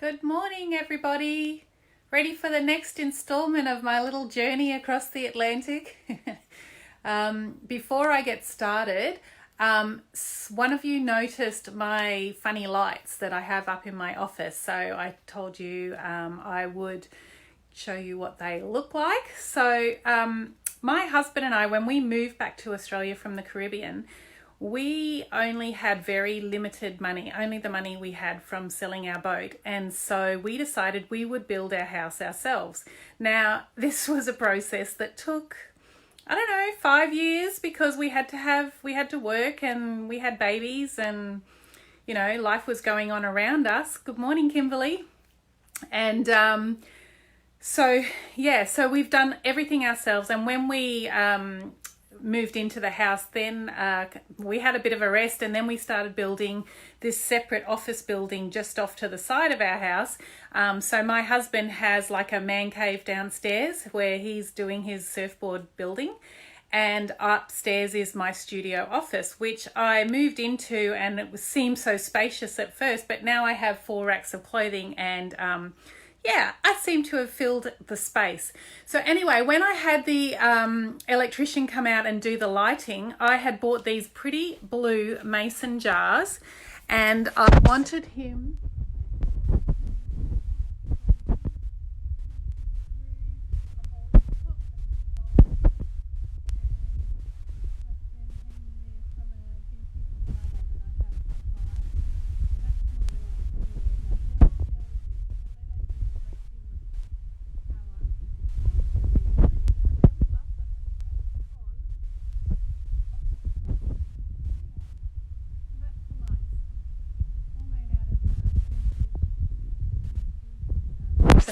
Good morning, everybody. Ready for the next installment of my little journey across the Atlantic? Before I get started, one of you noticed my funny lights that I have up in my office. So I told you I would show you what they look like. So my husband and I, when we moved back to Australia from the Caribbean, we only had very limited money, only the money we had from selling our boat. And so we decided we would build our house ourselves. Now, this was a process that took, 5 years, because we had to work and we had babies and, life was going on around us. Good morning, Kimberly. And so we've done everything ourselves. And when we moved into the house, then we had a bit of a rest, and then we started building this separate office building just off to the side of our house. So my husband has like a man cave downstairs where he's doing his surfboard building, and upstairs is my studio office, which I moved into, and it seemed so spacious at first, but now I have 4 racks of clothing, and I seem to have filled the space. So anyway, when I had the electrician come out and do the lighting, I had bought these pretty blue mason jars, and I wanted him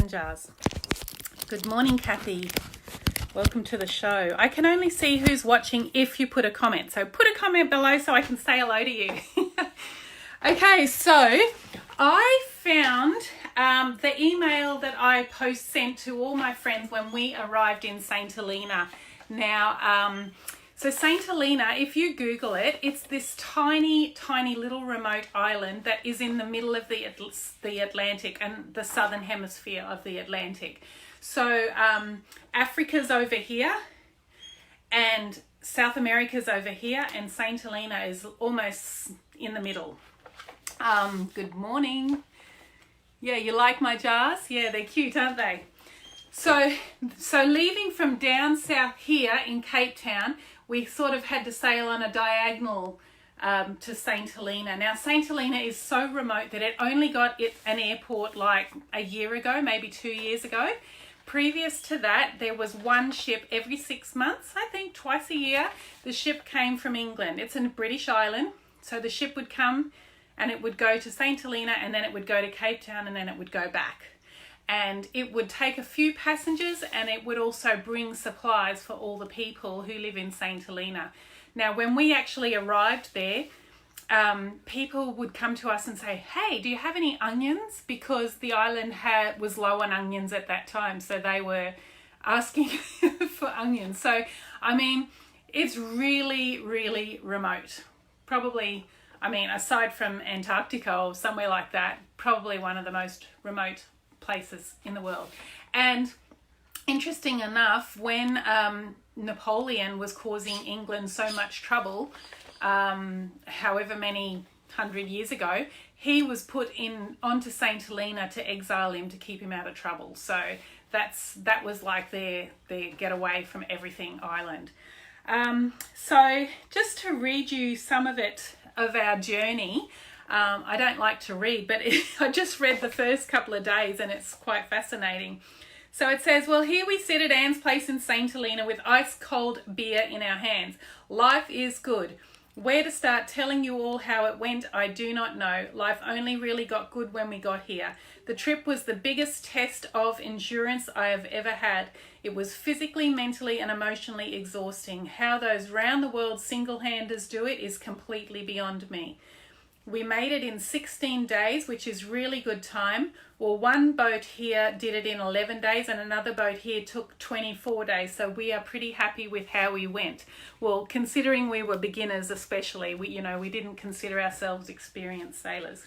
jars. Good morning, Kathy. Welcome to the show. I can only see who's watching if you put a comment. So put a comment below so I can say hello to you. Okay, so I found the email that I sent to all my friends when we arrived in St. Helena. Now, so St. Helena, if you Google it, it's this tiny, tiny little remote island that is in the middle of the Atlantic and the southern hemisphere of the Atlantic. So Africa's over here and South America's over here, and St. Helena is almost in the middle. Good morning. Yeah, you like my jars? Yeah, they're cute, aren't they? So leaving from down south here in Cape Town, we sort of had to sail on a diagonal to St. Helena. Now, St. Helena is so remote that it only got an airport like a year ago, maybe 2 years ago. Previous to that, there was one ship every 6 months, I think twice a year. The ship came from England. It's a British island. So the ship would come and it would go to St. Helena, and then it would go to Cape Town, and then it would go back. And it would take a few passengers, and it would also bring supplies for all the people who live in St. Helena. Now, when we actually arrived there, people would come to us and say, hey, do you have any onions? Because the island was low on onions at that time, so they were asking for onions. So, I mean, it's really, really remote. Probably, aside from Antarctica or somewhere like that, probably one of the most remote places in the world. And interesting enough, when Napoleon was causing England so much trouble, however many 100 years ago, he was put onto St. Helena to exile him, to keep him out of trouble. So that was like their getaway from everything island. So just to read you some of our journey. I don't like to read, but I just read the first couple of days, and it's quite fascinating. So it says, well, here we sit at Anne's place in St. Helena with ice cold beer in our hands. Life is good. Where to start telling you all how it went, I do not know. Life only really got good when we got here. The trip was the biggest test of endurance I have ever had. It was physically, mentally, and emotionally exhausting. How those round-the-world single-handers do it is completely beyond me. We made it in 16 days, which is really good time. Well, one boat here did it in 11 days and another boat here took 24 days. So we are pretty happy with how we went. Well, considering we were beginners especially, we didn't consider ourselves experienced sailors.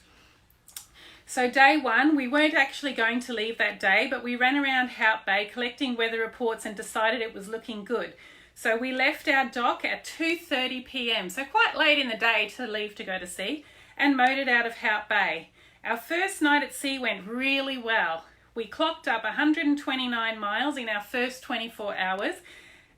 So day one, we weren't actually going to leave that day, but we ran around Hout Bay collecting weather reports and decided it was looking good. So we left our dock at 2:30 p.m, so quite late in the day to leave to go to sea, and motored out of Hout Bay. Our first night at sea went really well. We clocked up 129 miles in our first 24 hours,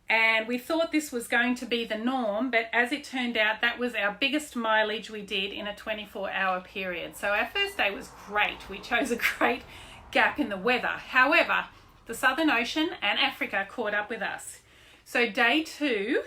and we thought this was going to be the norm, but as it turned out, that was our biggest mileage we did in a 24-hour period. So our first day was great. We chose a great gap in the weather. However, the Southern Ocean and Africa caught up with us. So day two,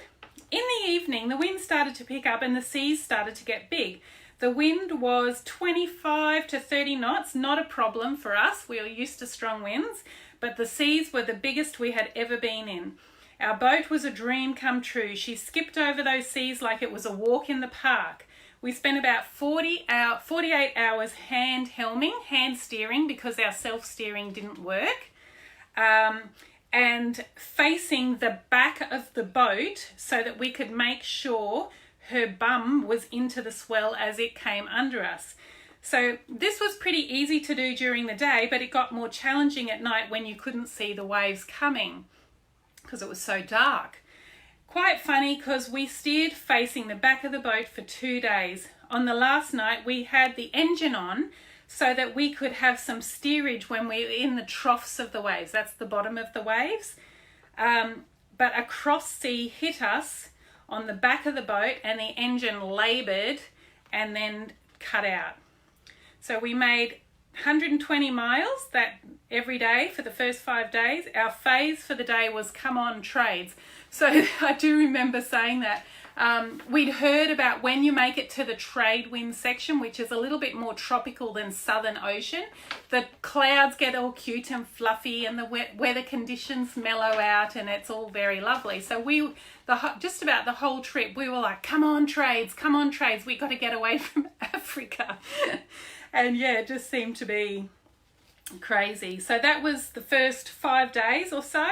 in the evening, the wind started to pick up and the seas started to get big. The wind was 25 to 30 knots, not a problem for us. We were used to strong winds, but the seas were the biggest we had ever been in. Our boat was a dream come true. She skipped over those seas like it was a walk in the park. We spent about 48 hours hand helming, hand steering, because our self-steering didn't work, and facing the back of the boat so that we could make sure her bum was into the swell as it came under us. So this was pretty easy to do during the day, but it got more challenging at night when you couldn't see the waves coming because it was so dark. Quite funny, because we steered facing the back of the boat for 2 days. On the last night, we had the engine on so that we could have some steerage when we were in the troughs of the waves. That's the bottom of the waves. But a cross sea hit us on the back of the boat and the engine laboured and then cut out. So we made 120 miles that every day for the first 5 days. Our phase for the day was come on trades. So I do remember saying that. We'd heard about when you make it to the trade wind section, which is a little bit more tropical than Southern Ocean, the clouds get all cute and fluffy and the weather conditions mellow out and it's all very lovely. So just about the whole trip, we were like, come on trades, we got to get away from Africa. And yeah, it just seemed to be crazy. So that was the first 5 days or so.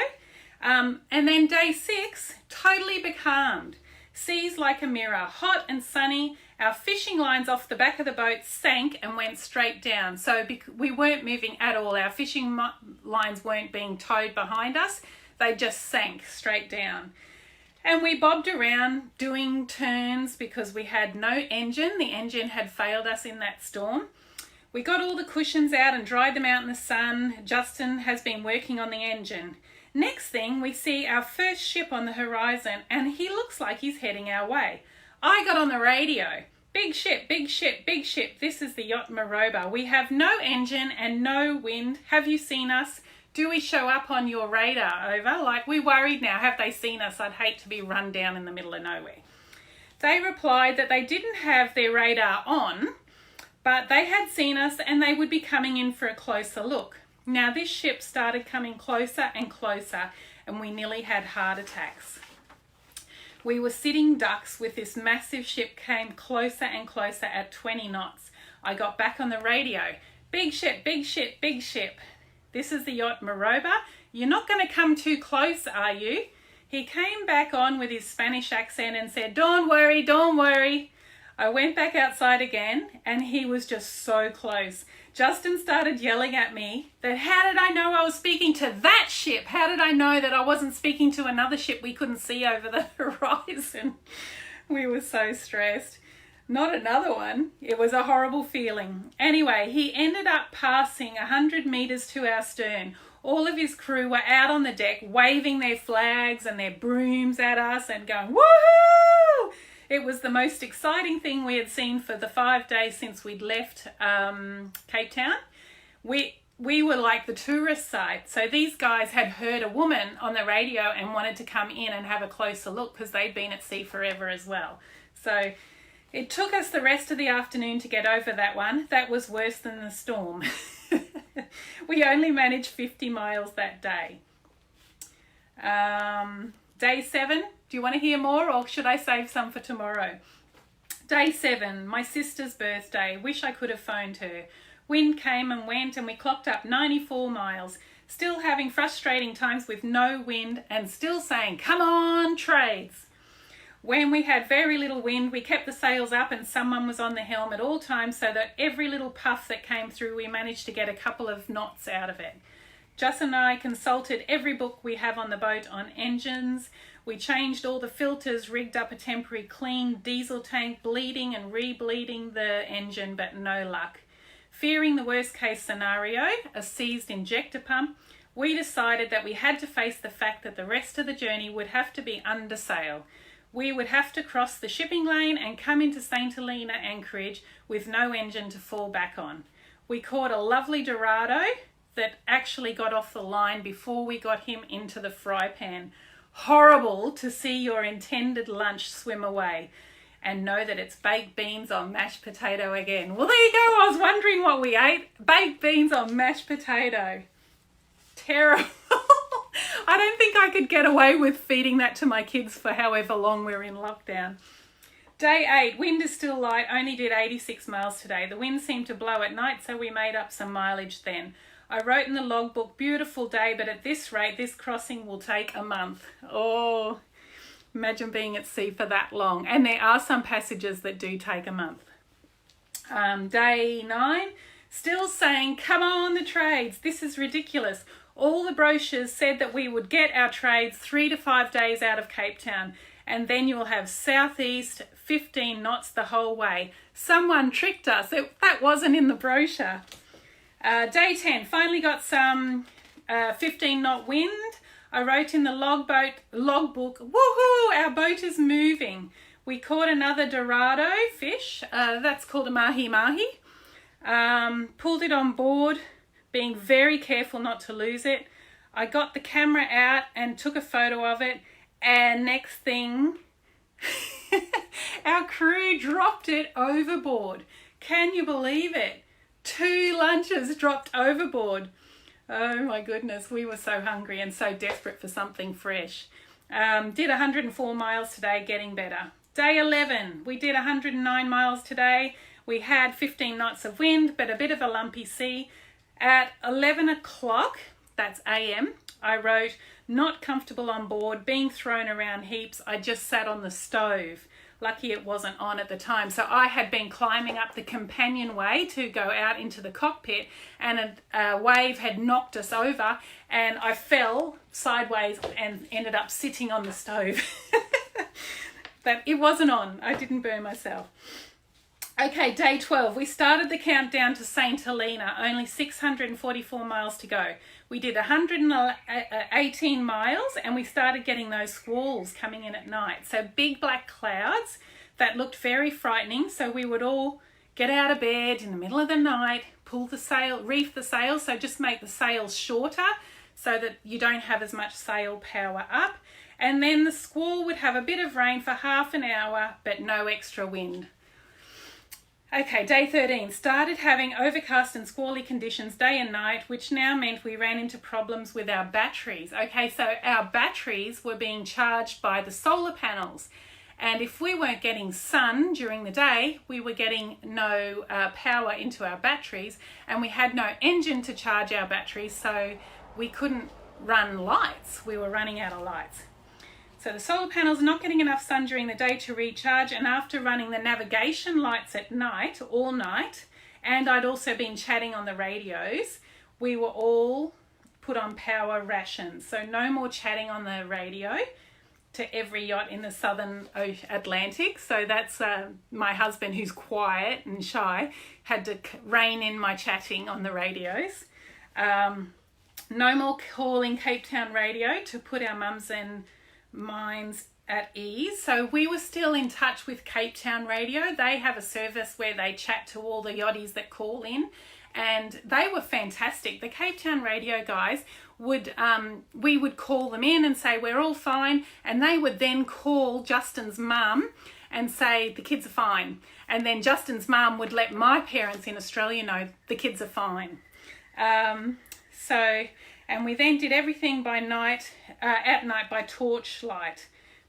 And then day 6, totally becalmed. Seas like a mirror, hot and sunny. Our fishing lines off the back of the boat sank and went straight down. So we weren't moving at all. Our fishing lines weren't being towed behind us. They just sank straight down. And we bobbed around doing turns because we had no engine. The engine had failed us in that storm. We got all the cushions out and dried them out in the sun. Justin has been working on the engine. Next thing, we see our first ship on the horizon and he looks like he's heading our way. I got on the radio. Big ship, big ship, big ship. This is the yacht Maroba. We have no engine and no wind. Have you seen us? Do we show up on your radar? Over. Like, we're worried now. Have they seen us? I'd hate to be run down in the middle of nowhere. They replied that they didn't have their radar on, but they had seen us and they would be coming in for a closer look. Now this ship started coming closer and closer and we nearly had heart attacks. We were sitting ducks with this massive ship came closer and closer at 20 knots. I got back on the radio. Big ship, big ship, big ship. This is the yacht Maroba. You're not going to come too close, are you? He came back on with his Spanish accent and said, don't worry, don't worry. I went back outside again and he was just so close. Justin started yelling at me that how did I know I was speaking to that ship? How did I know that I wasn't speaking to another ship we couldn't see over the horizon? We were so stressed. Not another one. It was a horrible feeling. Anyway, he ended up passing 100 meters to our stern. All of his crew were out on the deck waving their flags and their brooms at us and going, woohoo! It was the most exciting thing we had seen for the 5 days since we'd left Cape Town. We were like the tourist site. So these guys had heard a woman on the radio and wanted to come in and have a closer look because they'd been at sea forever as well. So it took us the rest of the afternoon to get over that one. That was worse than the storm. We only managed 50 miles that day. Day 7. Do you want to hear more or should I save some for tomorrow? Day 7, my sister's birthday. Wish I could have phoned her. Wind came and went and we clocked up 94 miles. Still having frustrating times with no wind and still saying, come on, trades. When we had very little wind, we kept the sails up and someone was on the helm at all times, so that every little puff that came through, we managed to get a couple of knots out of it. Justin and I consulted every book we have on the boat on engines. We changed all the filters, rigged up a temporary clean diesel tank, bleeding and re-bleeding the engine, but no luck. Fearing the worst case scenario, a seized injector pump, we decided that we had to face the fact that the rest of the journey would have to be under sail. We would have to cross the shipping lane and come into St. Helena Anchorage with no engine to fall back on. We caught a lovely Dorado that actually got off the line before we got him into the fry pan. Horrible to see your intended lunch swim away and know that it's baked beans on mashed potato again. Well, there you go. I was wondering what we ate. Baked beans on mashed potato. Terrible. I don't think I could get away with feeding that to my kids for however long we're in lockdown. Day 8, wind is still light, only did 86 miles today. The wind seemed to blow at night, so we made up some mileage then. I wrote in the logbook, beautiful day, but at this rate, this crossing will take a month. Oh, imagine being at sea for that long. And there are some passages that do take a month. Day 9, still saying, come on the trades, this is ridiculous. All the brochures said that we would get our trades 3 to 5 days out of Cape Town, and then you'll have southeast 15 knots the whole way. Someone tricked us. That wasn't in the brochure. Day 10, finally got some 15 knot wind. I wrote in the logbook, woohoo, our boat is moving. We caught another Dorado fish. That's called a mahi-mahi. Pulled it on board, being very careful not to lose it. I got the camera out and took a photo of it, and next thing, our crew dropped it overboard. Can you believe it? 2 lunches dropped overboard. Oh my goodness, we were so hungry and so desperate for something fresh. Did 104 miles today, getting better. Day 11, we did 109 miles today. We had 15 knots of wind, but a bit of a lumpy sea. At 11 o'clock, that's AM, I wrote, not comfortable on board, being thrown around heaps. I just sat on the stove. Lucky it wasn't on at the time. So I had been climbing up the companionway to go out into the cockpit, and a wave had knocked us over, and I fell sideways and ended up sitting on the stove. But it wasn't on. I didn't burn myself. Okay, day 12. We started the countdown to St. Helena, only 644 miles to go. We did 118 miles and we started getting those squalls coming in at night. So big black clouds that looked very frightening. So we would all get out of bed in the middle of the night, pull the sail, reef the sails. So just make the sails shorter so that you don't have as much sail power up. And then the squall would have a bit of rain for half an hour, but no extra wind. Okay, day 13, started having overcast and squally conditions day and night, which now meant we ran into problems with our batteries. Okay, so our batteries were being charged by the solar panels. And if we weren't getting sun during the day, we were getting no power into our batteries, and we had no engine to charge our batteries, so we couldn't run lights. We were running out of lights. So the solar panels not getting enough sun during the day to recharge, and after running the navigation lights at night, all night, and I'd also been chatting on the radios, we were all put on power rations. So no more chatting on the radio to every yacht in the southern Atlantic. So that's my husband, who's quiet and shy, had to rein in my chatting on the radios. No more calling Cape Town radio to put our mums and minds at ease. So we were still in touch with Cape Town radio. They have a service where they chat to all the yachties that call in, and they were fantastic. The Cape Town radio guys would, we would call them in and say we're all fine, and they would then call Justin's mum and say the kids are fine, and then Justin's mum would let my parents in Australia know the kids are fine. And we then did everything by night, at night by torchlight.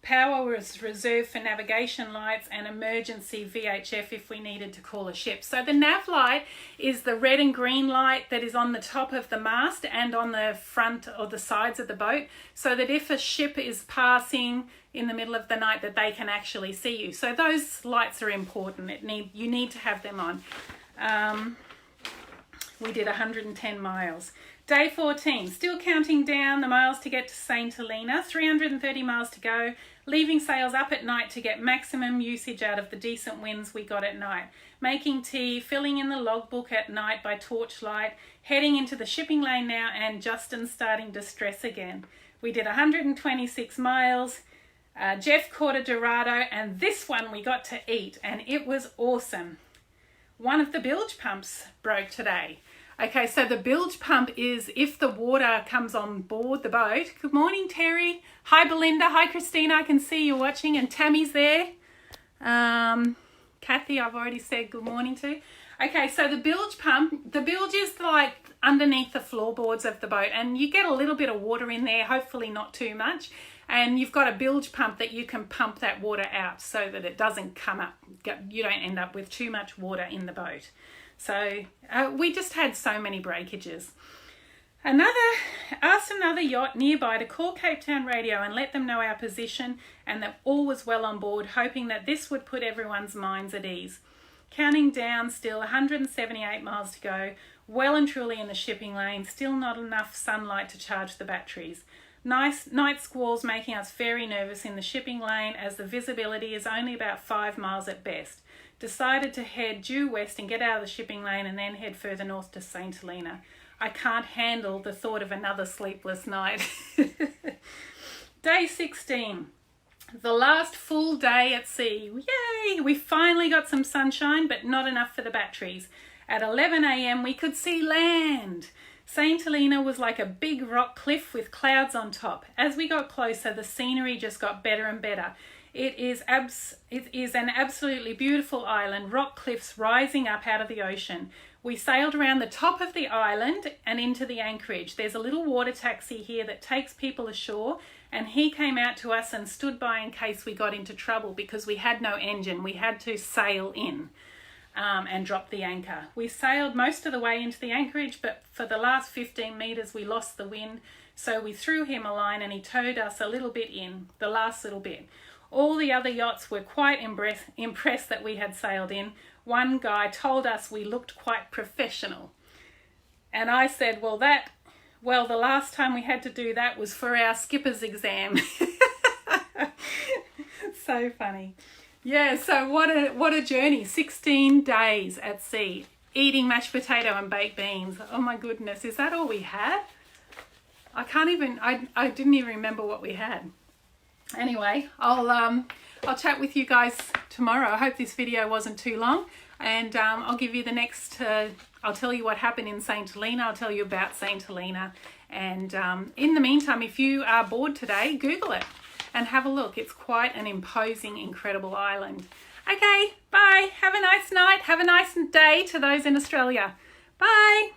Power was reserved for navigation lights and emergency VHF if we needed to call a ship. So the nav light is the red and green light that is on the top of the mast and on the front or the sides of the boat, so that if a ship is passing in the middle of the night that they can actually see you. So those lights are important. You need to have them on. We did 110 miles. Day 14, still counting down the miles to get to St. Helena, 330 miles to go, leaving sails up at night to get maximum usage out of the decent winds we got at night, making tea, filling in the logbook at night by torchlight, heading into the shipping lane now, and Justin starting to stress again. We did 126 miles. Jeff caught a Dorado, and this one we got to eat, and it was awesome. One of the bilge pumps broke today. Okay, so the bilge pump is if the water comes on board the boat. Good morning, Terry. Hi, Belinda. Hi, Christina. I can see you watching, and Tammy's there. Kathy, I've already said good morning to. Okay, so the bilge pump, the bilge is like underneath the floorboards of the boat, and you get a little bit of water in there, hopefully not too much. And you've got a bilge pump that you can pump that water out so that it doesn't come up. You don't end up with too much water in the boat. So we just had so many breakages. Asked another yacht nearby to call Cape Town Radio and let them know our position and that all was well on board, hoping that this would put everyone's minds at ease. Counting down, still 178 miles to go, well and truly in the shipping lane, still not enough sunlight to charge the batteries. Nice night squalls making us very nervous in the shipping lane as the visibility is only about 5 miles at best. Decided to head due west and get out of the shipping lane and then head further north to St. Helena. I can't handle the thought of another sleepless night. Day 16. The last full day at sea. Yay! We finally got some sunshine, but not enough for the batteries. At 11 a.m. we could see land. St. Helena was like a big rock cliff with clouds on top. As we got closer, the scenery just got better and better. It is an absolutely beautiful island, rock cliffs rising up out of the ocean. We sailed around the top of the island and into the anchorage. There's a little water taxi here that takes people ashore, and he came out to us and stood by in case we got into trouble because we had no engine. We had to sail in and drop the anchor. We sailed most of the way into the anchorage, but for the last 15 meters we lost the wind, so we threw him a line and he towed us a little bit in, the last little bit. All the other yachts were quite impressed that we had sailed in. One guy told us we looked quite professional. And I said, well, the last time we had to do that was for our skipper's exam. So funny. Yeah, so what a journey. 16 days at sea, eating mashed potato and baked beans. Oh my goodness, is that all we had? I didn't even remember what we had. Anyway, I'll chat with you guys tomorrow. I hope this video wasn't too long, and I'll give you the next, I'll tell you what happened in St. Helena, I'll tell you about St. Helena, and in the meantime, if you are bored today, Google it and have a look. It's quite an imposing, incredible island. Okay, bye. Have a nice night. Have a nice day to those in Australia. Bye.